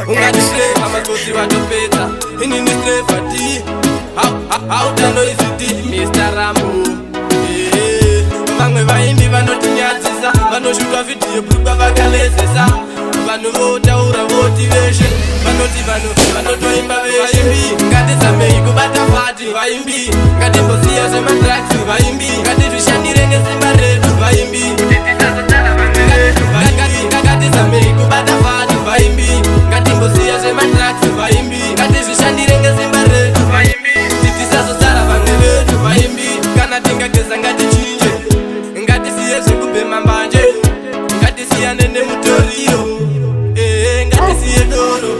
Ungatisheva makosi vatopedza inini strevati hautanoiziti Mr. Rambo. Vamwe vaimbi vanotinyadzisa vanoshuka vhidhiyo brukwa vakalezesa vanhu votaura voti veshe vanoti vanhu vanotoimba veshe. Vaimbi ngatizamei kubata pati. Vaimbi ngatimbosiya zvemadragsi. Vaimbi ngatizvishandire nesimba redu. Vaimbi ngatizamei kubata pati. Vaimbi ngatimbosiya zvemadragsi. Vaimbi ngatizvishandire nesimba redu. Vaimbi tisazotsara vamwe vedu. Vaimbi kana tingageza ngatichinje ngatisiye zvekubhema mbanje ngatisiyane nemutoriro ngatisiye doro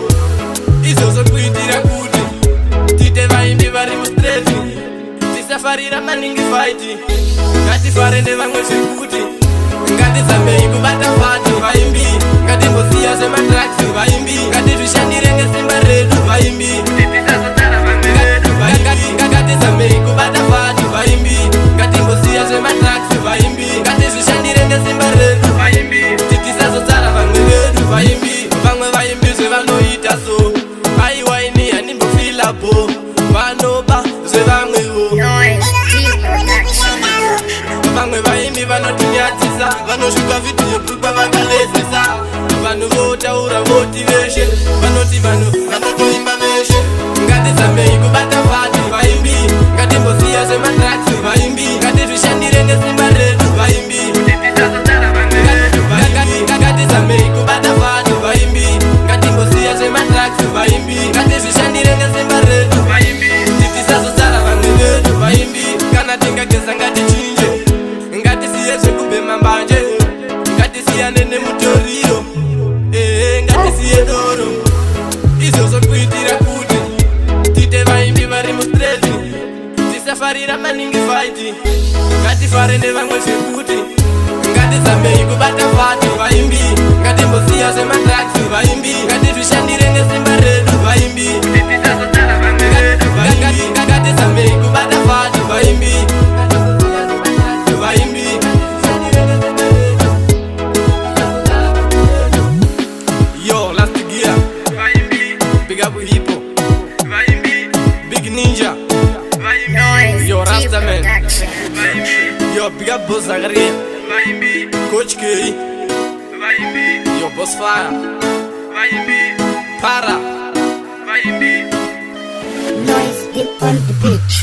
izvozvo kuitira kuti tite vaimbi vari mustreti tisafarira maningi faiti ngatifare nevamwe zvekuti ngatizamei kubata pati. Vaimbi ngatimbosiya zvemadragsi. Vaimbi ngatizvishandire nesimba redu. Vaimbi ngatizamei kubata pati. Vaimbi ngatimbosiya zvemadragsi. Vaimbi ngatizvishandire nesimba redu. Vaimbi tisazotsara vamwe vedu. Vaimbi vamwe vaimbi zvevanoita so aiwaini hanimbofilapo vanoba zvevamwevo. Vamwe vaimbi vanotinyadzisa vanoshuka vhidhiyo brukwa vakalezesa vanhu votaura voti veshe vanoti vanhu vanotoimba veshe. Ngatizamei kubata pati. Vaimbi ngatimbosiya zvemadragsi. Vaimbi ngatizvishandire nesimba redu. Vaimbi ngatizamei kubata pati. Vaimbi ngatimbosiya zvemadragsi. Vaimbi ngatizvishandire nesimba redu. Vaimbi tisazotsara vamwe vedu. Vaimbi kana tingageza ngatichinje ngatisiye zvekubhema mbanje ngatisiyane nemutoriro ngatisiye doro izvozvo kuitira kuti tite vaimbi vari mustreti tisafarira maningi faiti ngatifare nevamwe zvekuti ngatizamei kubata pati. Vaimbi ngatimbosiya zvemadragsi. Vaimbi ngatizvishandire nesimba redu. Vaimbi ngatizamei kubata pati. Vaimbi yo last gear. Big up Hippo. Big Ninja. Yo Rasta man. Yo big up Boss Zagaria. Coach K. Yo Boss Fire. Para. Noise dip on the beach.